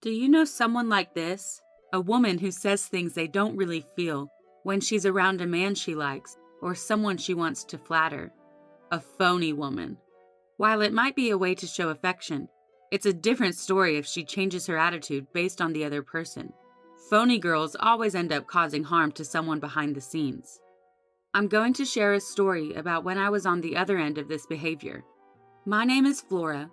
Do you know someone like this? A woman who says things they don't really feel when she's around a man she likes or someone she wants to flatter. A phony woman. While it might be a way to show affection, it's a different story if she changes her attitude based on the other person. Phony girls always end up causing harm to someone behind the scenes. I'm going to share a story about when I was on the other end of this behavior. My name is Flora.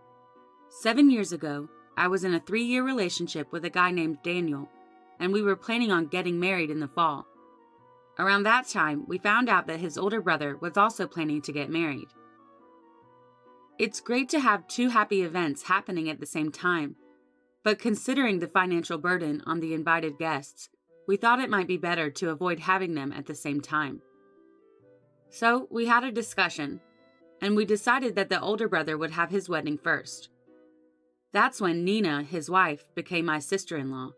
7 years ago, I was in a 3-year relationship with a guy named Daniel, and we were planning on getting married in the fall. Around that time, we found out that his older brother was also planning to get married. It's great to have two happy events happening at the same time, but considering the financial burden on the invited guests, we thought it might be better to avoid having them at the same time. So we had a discussion, and we decided that the older brother would have his wedding first. That's when Nina, his wife, became my sister-in-law.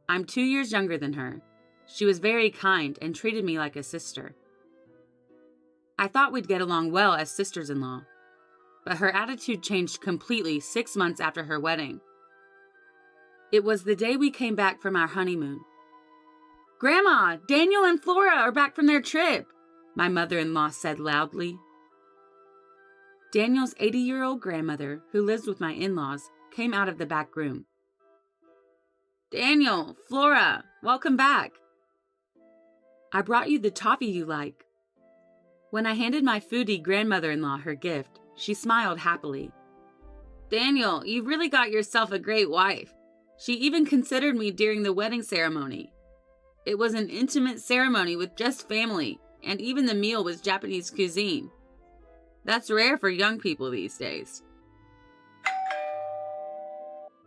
I'm 2 years younger than her. She was very kind and treated me like a sister. I thought we'd get along well as sisters-in-law, but her attitude changed completely 6 months after her wedding. It was the day we came back from our honeymoon. "Grandma, Daniel and Flora are back from their trip," my mother-in-law said loudly. Daniel's 80-year-old grandmother, who lives with my in-laws, came out of the back room. "Daniel, Flora, welcome back. I brought you the toffee you like." When I handed my foodie grandmother-in-law her gift, she smiled happily. "Daniel, you've really got yourself a great wife. She even considered me during the wedding ceremony. It was an intimate ceremony with just family, and even the meal was Japanese cuisine. That's rare for young people these days."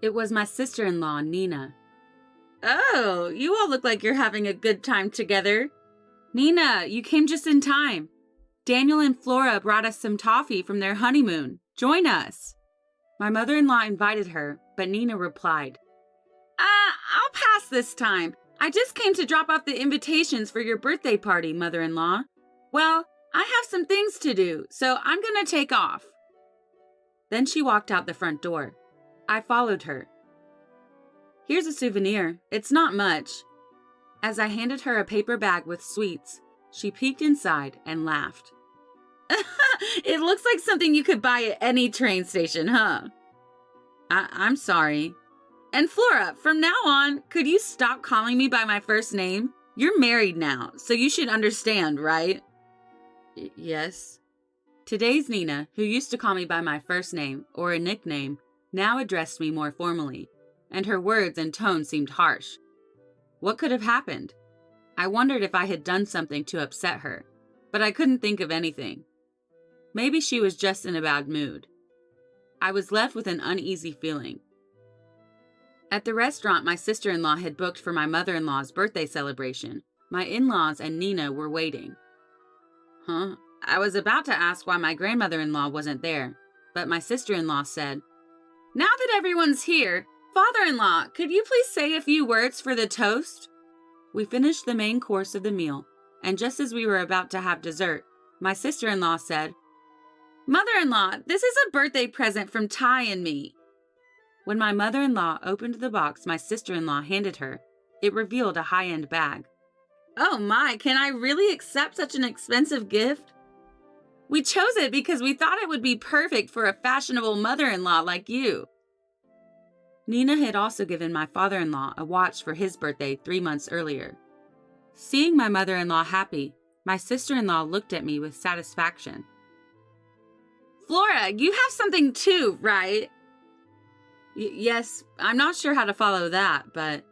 It was my sister-in-law, Nina. "Oh, you all look like you're having a good time together. Nina, you came just in time. Daniel and Flora brought us some toffee from their honeymoon. Join us." My mother-in-law invited her, but Nina replied, I'll pass this time. I just came to drop off the invitations for your birthday party, mother-in-law. Well, I have some things to do, so I'm gonna take off." Then she walked out the front door. I followed her. "Here's a souvenir. It's not much." As I handed her a paper bag with sweets, she peeked inside and laughed. "It looks like something you could buy at any train station, huh?" I'm sorry. "And Flora, from now on, could you stop calling me by my first name? You're married now, so you should understand, right?" Yes. Today's Nina, who used to call me by my first name, or a nickname, now addressed me more formally, and her words and tone seemed harsh. What could have happened? I wondered if I had done something to upset her, but I couldn't think of anything. Maybe she was just in a bad mood. I was left with an uneasy feeling. At the restaurant my sister-in-law had booked for my mother-in-law's birthday celebration, my in-laws and Nina were waiting. I was about to ask why my grandmother-in-law wasn't there, but my sister-in-law said, "Now that everyone's here, father-in-law, could you please say a few words for the toast?" We finished the main course of the meal, and just as we were about to have dessert, my sister-in-law said, "Mother-in-law, this is a birthday present from Ty and me." When my mother-in-law opened the box my sister-in-law handed her, it revealed a high-end bag. "Oh my, can I really accept such an expensive gift?" "We chose it because we thought it would be perfect for a fashionable mother-in-law like you." Nina had also given my father-in-law a watch for his birthday 3 months earlier. Seeing my mother-in-law happy, my sister-in-law looked at me with satisfaction. "Flora, you have something too, right?" Yes, I'm not sure how to follow that, but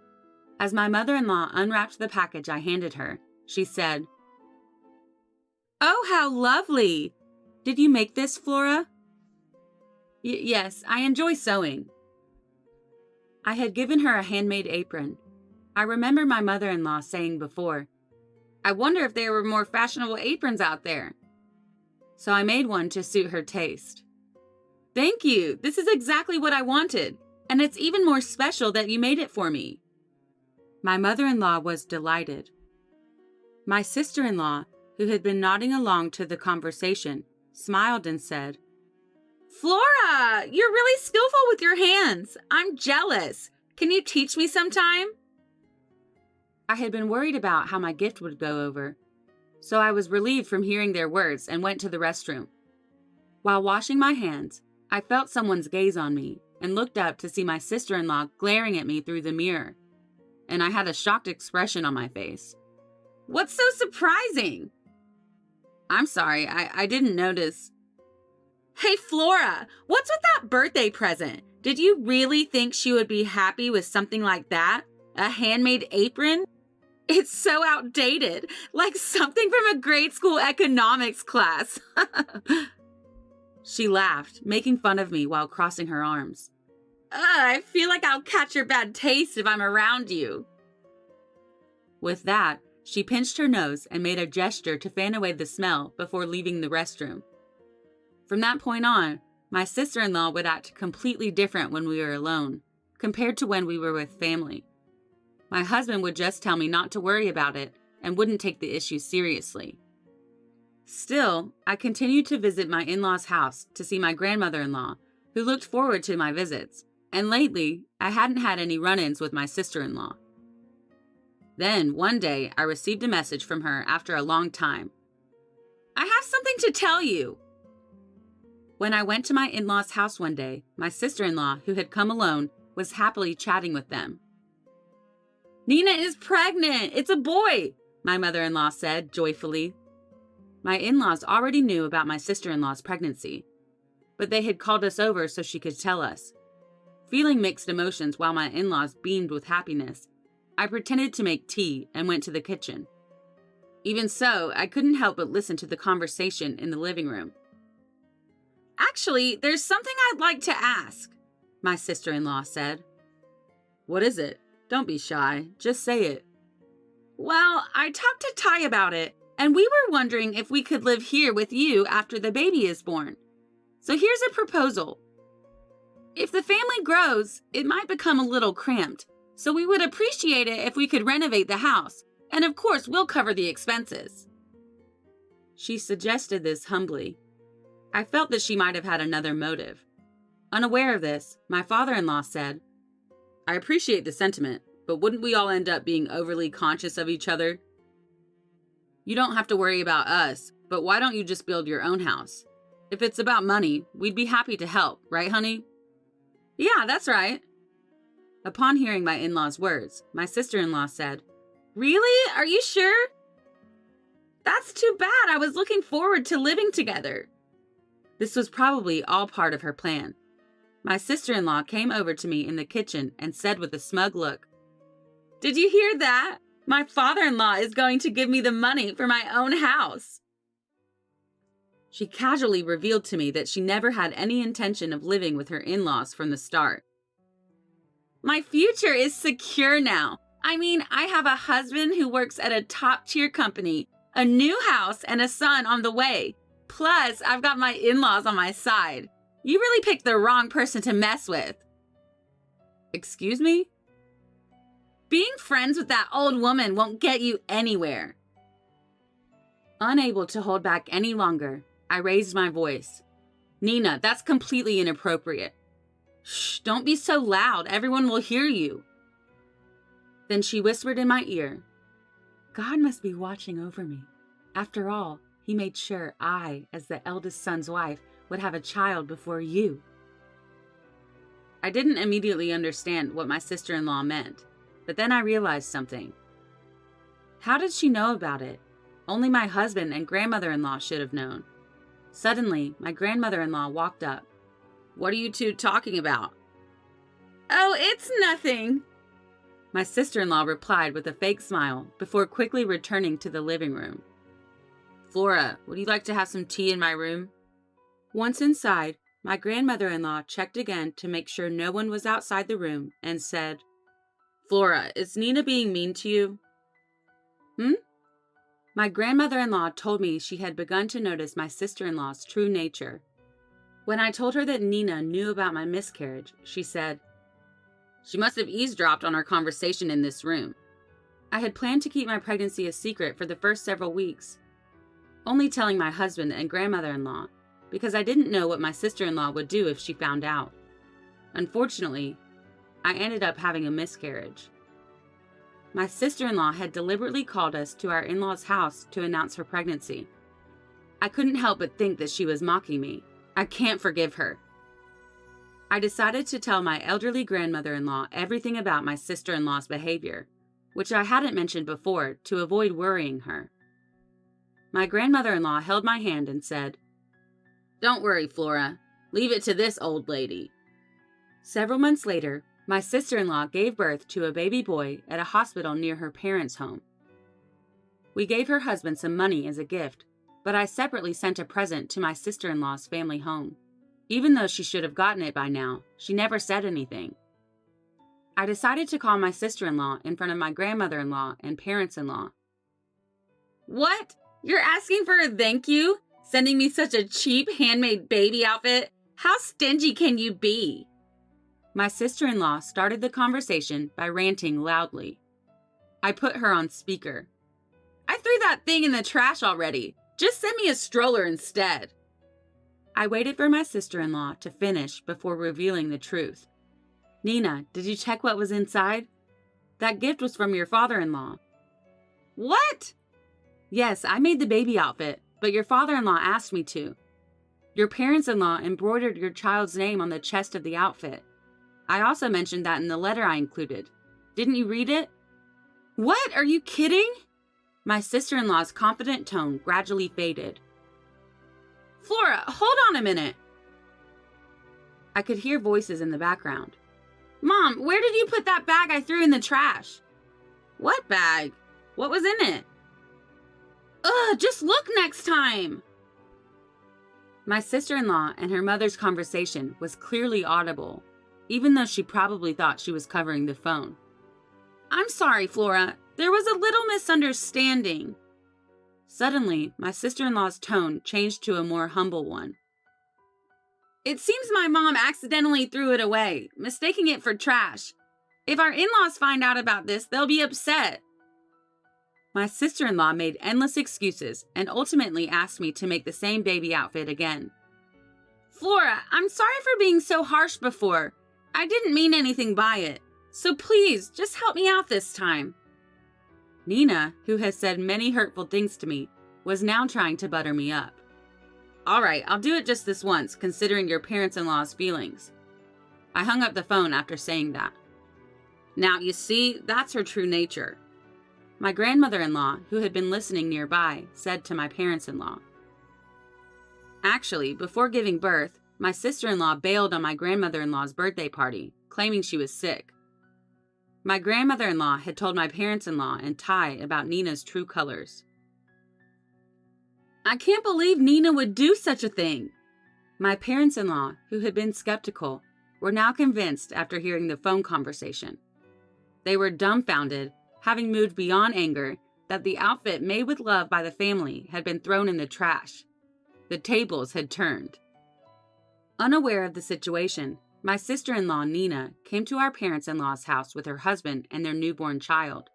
as my mother-in-law unwrapped the package I handed her, she said, "Oh, how lovely! Did you make this, Flora?" Yes, I enjoy sewing." I had given her a handmade apron. I remember my mother-in-law saying before, "I wonder if there were more fashionable aprons out there." So I made one to suit her taste. "Thank you. This is exactly what I wanted, and it's even more special that you made it for me." My mother-in-law was delighted. My sister-in-law, who had been nodding along to the conversation, smiled and said, Flora, you're really skillful with your hands. I'm jealous. Can you teach me sometime? I had been worried about how my gift would go over, so I was relieved from hearing their words and went to the restroom. While washing my hands, I felt someone's gaze on me and looked up to see my sister-in-law glaring at me through the mirror, and I had a shocked expression on my face. What's so surprising? I'm sorry, I didn't notice. Hey, Flora, what's with that birthday present? Did you really think she would be happy with something like that? A handmade apron? It's so outdated, like something from a grade school economics class. She laughed, making fun of me while crossing her arms. I feel like I'll catch your bad taste if I'm around you. With that, she pinched her nose and made a gesture to fan away the smell before leaving the restroom. From that point on, my sister-in-law would act completely different when we were alone, compared to when we were with family. My husband would just tell me not to worry about it and wouldn't take the issue seriously. Still, I continued to visit my in-laws' house to see my grandmother-in-law, who looked forward to my visits, and lately, I hadn't had any run-ins with my sister-in-law. Then, one day, I received a message from her after a long time. I have something to tell you. When I went to my in-laws' house one day, my sister-in-law, who had come alone, was happily chatting with them. Nina is pregnant! It's a boy! My mother-in-law said joyfully. My in-laws already knew about my sister-in-law's pregnancy, but they had called us over so she could tell us. Feeling mixed emotions while my in-laws beamed with happiness, I pretended to make tea and went to the kitchen. Even so, I couldn't help but listen to the conversation in the living room. Actually, there's something I'd like to ask, my sister-in-law said. What is it? Don't be shy. Just say it. Well, I talked to Ty about it, and we were wondering if we could live here with you after the baby is born. So here's a proposal. If the family grows, it might become a little cramped, so we would appreciate it if we could renovate the house, and of course we'll cover the expenses. She suggested this humbly. I felt that she might have had another motive. Unaware of this, my father-in-law said, I appreciate the sentiment, but wouldn't we all end up being overly conscious of each other? You don't have to worry about us, but why don't you just build your own house? If it's about money, we'd be happy to help, right, honey? Yeah, that's right. Upon hearing my in-law's words, my sister-in-law said, Really? Are you sure? That's too bad. I was looking forward to living together. This was probably all part of her plan. My sister-in-law came over to me in the kitchen and said with a smug look, Did you hear that? My father-in-law is going to give me the money for my own house. She casually revealed to me that she never had any intention of living with her in-laws from the start. My future is secure now. I mean, I have a husband who works at a top-tier company, a new house, and a son on the way. Plus, I've got my in-laws on my side. You really picked the wrong person to mess with. Excuse me? Being friends with that old woman won't get you anywhere. Unable to hold back any longer, I raised my voice. Nina, that's completely inappropriate. Shh, don't be so loud. Everyone will hear you. Then she whispered in my ear, God must be watching over me. After all, he made sure I, as the eldest son's wife, would have a child before you. I didn't immediately understand what my sister-in-law meant, but then I realized something. How did she know about it? Only my husband and grandmother-in-law should have known. Suddenly, my grandmother-in-law walked up. What are you two talking about? Oh, it's nothing. My sister-in-law replied with a fake smile before quickly returning to the living room. Flora, would you like to have some tea in my room? Once inside, my grandmother-in-law checked again to make sure no one was outside the room and said, Flora, is Nina being mean to you? My grandmother-in-law told me she had begun to notice my sister-in-law's true nature. When I told her that Nina knew about my miscarriage, she said, She must have eavesdropped on our conversation in this room. I had planned to keep my pregnancy a secret for the first several weeks, only telling my husband and grandmother-in-law, because I didn't know what my sister-in-law would do if she found out. Unfortunately, I ended up having a miscarriage. My sister-in-law had deliberately called us to our in-laws' house to announce her pregnancy. I couldn't help but think that she was mocking me. I can't forgive her. I decided to tell my elderly grandmother-in-law everything about my sister-in-law's behavior, which I hadn't mentioned before to avoid worrying her. My grandmother-in-law held my hand and said, "Don't worry, Flora. Leave it to this old lady." Several months later, my sister-in-law gave birth to a baby boy at a hospital near her parents' home. We gave her husband some money as a gift, but I separately sent a present to my sister-in-law's family home. Even though she should have gotten it by now, she never said anything. I decided to call my sister-in-law in front of my grandmother-in-law and parents-in-law. "What? You're asking for a thank you? Sending me such a cheap handmade baby outfit? How stingy can you be?" My sister-in-law started the conversation by ranting loudly. I put her on speaker. "I threw that thing in the trash already. Just send me a stroller instead." I waited for my sister-in-law to finish before revealing the truth. "Nina, did you check what was inside? That gift was from your father-in-law." "What?" "Yes, I made the baby outfit, but your father-in-law asked me to. Your parents-in-law embroidered your child's name on the chest of the outfit. I also mentioned that in the letter I included. Didn't you read it?" "What? Are you kidding?" My sister-in-law's confident tone gradually faded. "Flora, hold on a minute." I could hear voices in the background. "Mom, where did you put that bag I threw in the trash?" "What bag? What was in it?" "Ugh, just look next time." My sister-in-law and her mother's conversation was clearly audible, even though she probably thought she was covering the phone. "I'm sorry, Flora. There was a little misunderstanding." Suddenly, my sister-in-law's tone changed to a more humble one. "It seems my mom accidentally threw it away, mistaking it for trash. If our in-laws find out about this, they'll be upset." My sister-in-law made endless excuses and ultimately asked me to make the same baby outfit again. "Flora, I'm sorry for being so harsh before. I didn't mean anything by it. So please, just help me out this time." Nina, who has said many hurtful things to me, was now trying to butter me up. "All right, I'll do it just this once, considering your parents-in-law's feelings." I hung up the phone after saying that. Now, you see, that's her true nature. My grandmother-in-law, who had been listening nearby, said to my parents-in-law. Actually, before giving birth, my sister-in-law bailed on my grandmother-in-law's birthday party, claiming she was sick. My grandmother-in-law had told my parents-in-law and Ty about Nina's true colors. "I can't believe Nina would do such a thing." My parents-in-law, who had been skeptical, were now convinced after hearing the phone conversation. They were dumbfounded, having moved beyond anger, that the outfit made with love by the family had been thrown in the trash. The tables had turned. Unaware of the situation, my sister-in-law, Nina, came to our parents-in-law's house with her husband and their newborn child.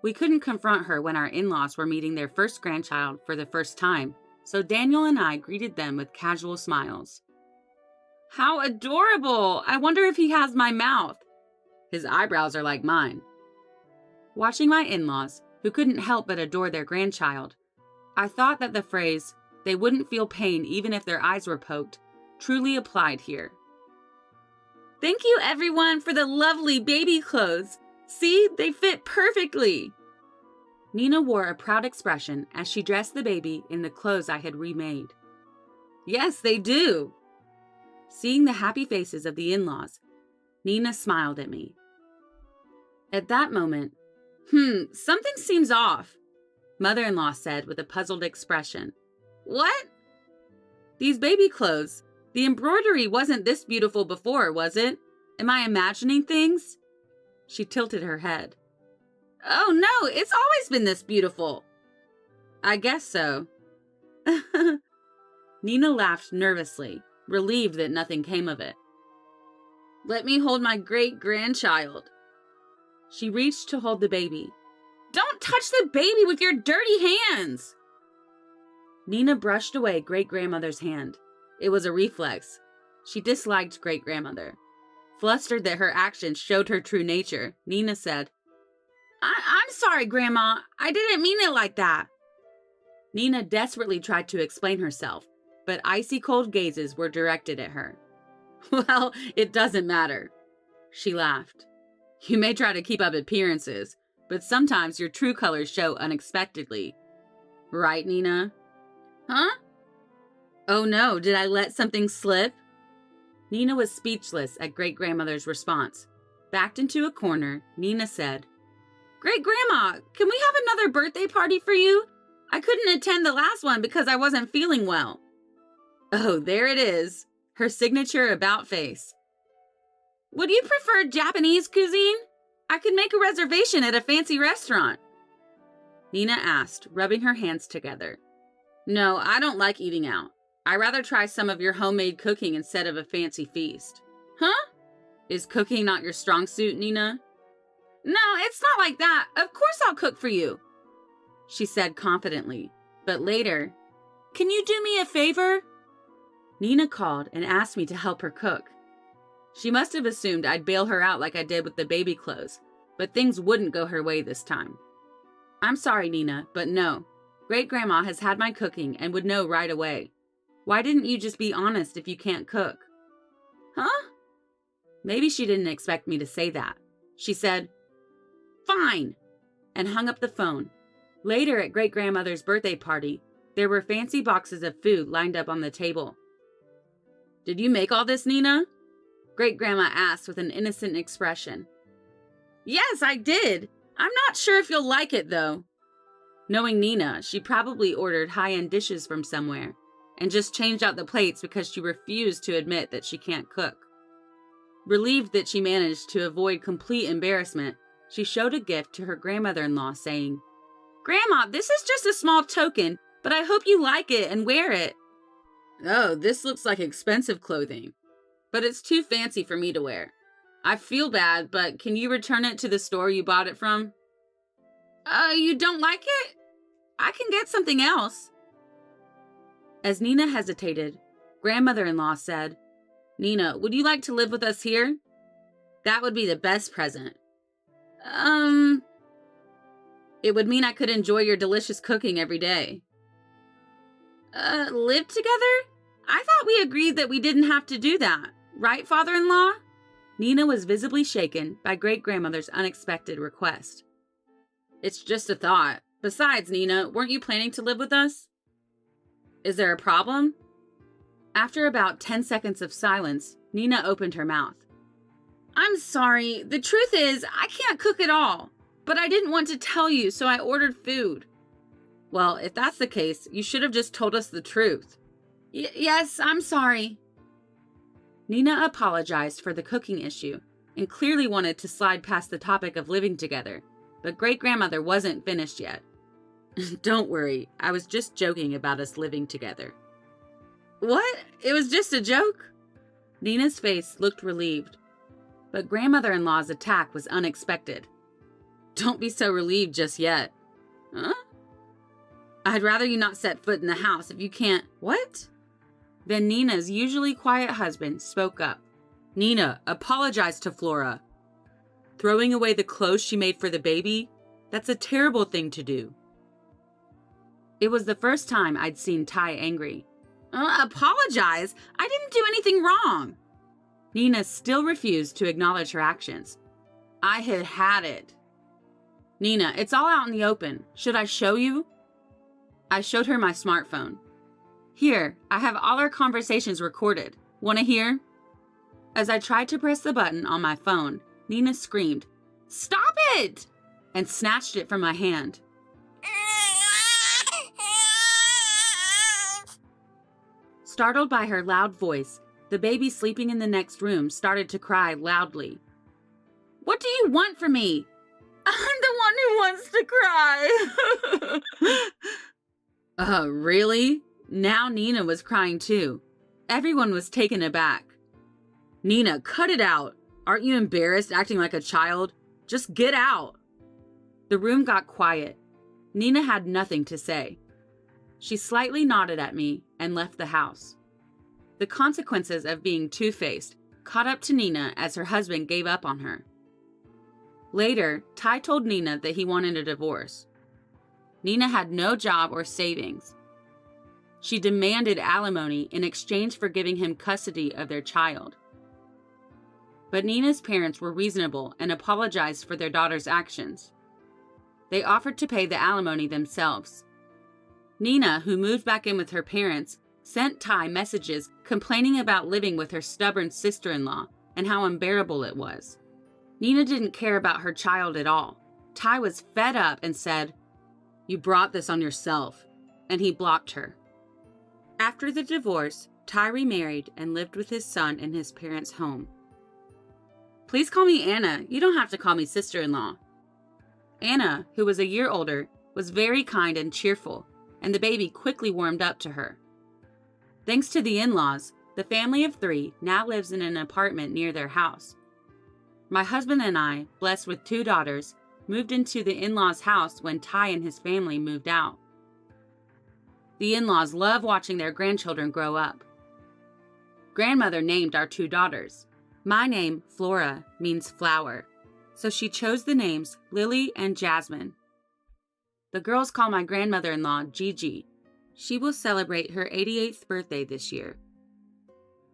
We couldn't confront her when our in-laws were meeting their first grandchild for the first time, so Daniel and I greeted them with casual smiles. "How adorable! I wonder if he has my mouth." "His eyebrows are like mine." Watching my in-laws, who couldn't help but adore their grandchild, I thought that the phrase, "they wouldn't feel pain even if their eyes were poked," truly applied here. "Thank you, everyone, for the lovely baby clothes. See, they fit perfectly." Nina wore a proud expression as she dressed the baby in the clothes I had remade. "Yes, they do." Seeing the happy faces of the in-laws, Nina smiled at me. At that moment, something seems off," Mother-in-law said with a puzzled expression. "What?" "These baby clothes. The embroidery wasn't this beautiful before, was it? Am I imagining things?" She tilted her head. "Oh no, it's always been this beautiful." "I guess so." Nina laughed nervously, relieved that nothing came of it. "Let me hold my great-grandchild." She reached to hold the baby. "Don't touch the baby with your dirty hands!" Nina brushed away great-grandmother's hand. It was a reflex. She disliked great-grandmother. Flustered that her actions showed her true nature, Nina said, I'm sorry, Grandma. I didn't mean it like that. Nina desperately tried to explain herself, but icy cold gazes were directed at her. Well, it doesn't matter. She laughed. You may try to keep up appearances, but sometimes your true colors show unexpectedly. Right, Nina? Huh? Oh no, did I let something slip? Nina was speechless at great-grandmother's response. Backed into a corner, Nina said, Great-grandma, can we have another birthday party for you? I couldn't attend the last one because I wasn't feeling well. Oh, there it is. Her signature about face. Would you prefer Japanese cuisine? I could make a reservation at a fancy restaurant. Nina asked, rubbing her hands together. No, I don't like eating out. I'd rather try some of your homemade cooking instead of a fancy feast. Huh? Is cooking not your strong suit, Nina? No, it's not like that. Of course I'll cook for you, she said confidently. But later, can you do me a favor? Nina called and asked me to help her cook. She must have assumed I'd bail her out like I did with the baby clothes, but things wouldn't go her way this time. I'm sorry, Nina, but no. Great-grandma has had my cooking and would know right away. Why didn't you just be honest if you can't cook? Huh? Maybe she didn't expect me to say that. She said, Fine, and hung up the phone. Later at great-grandmother's birthday party, there were fancy boxes of food lined up on the table. Did you make all this, Nina? Great-grandma asked with an innocent expression. Yes, I did. I'm not sure if you'll like it, though. Knowing Nina, she probably ordered high-end dishes from somewhere and just changed out the plates because she refused to admit that she can't cook. Relieved that she managed to avoid complete embarrassment, she showed a gift to her grandmother-in-law, saying, Grandma, this is just a small token, but I hope you like it and wear it. Oh, this looks like expensive clothing, but it's too fancy for me to wear. I feel bad, but can you return it to the store you bought it from? You don't like it? I can get something else. As Nina hesitated, grandmother-in-law said, Nina, would you like to live with us here? That would be the best present. It would mean I could enjoy your delicious cooking every day. Live together? I thought we agreed that we didn't have to do that. Right, father-in-law? Nina was visibly shaken by great-grandmother's unexpected request. It's just a thought. Besides, Nina, weren't you planning to live with us? Is there a problem? After about 10 seconds of silence, Nina opened her mouth. I'm sorry. The truth is, I can't cook at all. But I didn't want to tell you, so I ordered food. Well, if that's the case, you should have just told us the truth. Yes, I'm sorry. Nina apologized for the cooking issue and clearly wanted to slide past the topic of living together, but great-grandmother wasn't finished yet. Don't worry, I was just joking about us living together. What? It was just a joke? Nina's face looked relieved, but grandmother-in-law's attack was unexpected. Don't be so relieved just yet. Huh? I'd rather you not set foot in the house if you can't. What? Then Nina's usually quiet husband spoke up. Nina, apologize to Flora. Throwing away the clothes she made for the baby? That's a terrible thing to do. It was the first time I'd seen Ty angry. Apologize? I didn't do anything wrong. Nina still refused to acknowledge her actions. I had had it. Nina, it's all out in the open. Should I show you? I showed her my smartphone. Here, I have all our conversations recorded. Want to hear? As I tried to press the button on my phone, Nina screamed, Stop it! And snatched it from my hand. Startled by her loud voice, the baby sleeping in the next room started to cry loudly. What do you want from me? I'm the one who wants to cry. Really? Now Nina was crying too. Everyone was taken aback. Nina, cut it out. Aren't you embarrassed acting like a child? Just get out. The room got quiet. Nina had nothing to say. She slightly nodded at me and left the house. The consequences of being two-faced caught up to Nina as her husband gave up on her. Later, Ty told Nina that he wanted a divorce. Nina had no job or savings. She demanded alimony in exchange for giving him custody of their child. But Nina's parents were reasonable and apologized for their daughter's actions. They offered to pay the alimony themselves. Nina, who moved back in with her parents, sent Ty messages complaining about living with her stubborn sister-in-law and how unbearable it was. Nina didn't care about her child at all. Ty was fed up and said, "You brought this on yourself," and he blocked her. After the divorce, Ty remarried and lived with his son in his parents' home. "Please call me Anna. You don't have to call me sister-in-law." Anna, who was a year older, was very kind and cheerful, and the baby quickly warmed up to her. Thanks to the in-laws, the family of 3 now lives in an apartment near their house. My husband and I, blessed with 2 daughters, moved into the in-laws' house when Ty and his family moved out. The in-laws love watching their grandchildren grow up. Grandmother named our 2 daughters. My name, Flora, means flower, so she chose the names Lily and Jasmine. The girls call my grandmother-in-law Gigi. She will celebrate her 88th birthday this year.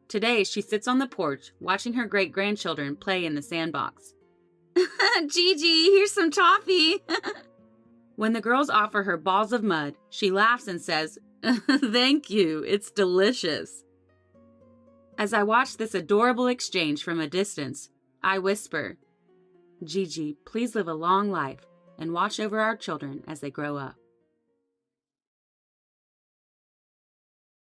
Today, she sits on the porch watching her great-grandchildren play in the sandbox. "Gigi, here's some toffee." When the girls offer her balls of mud, she laughs and says, "Thank you, it's delicious." As I watch this adorable exchange from a distance, I whisper, "Gigi, please live a long life and watch over our children as they grow up."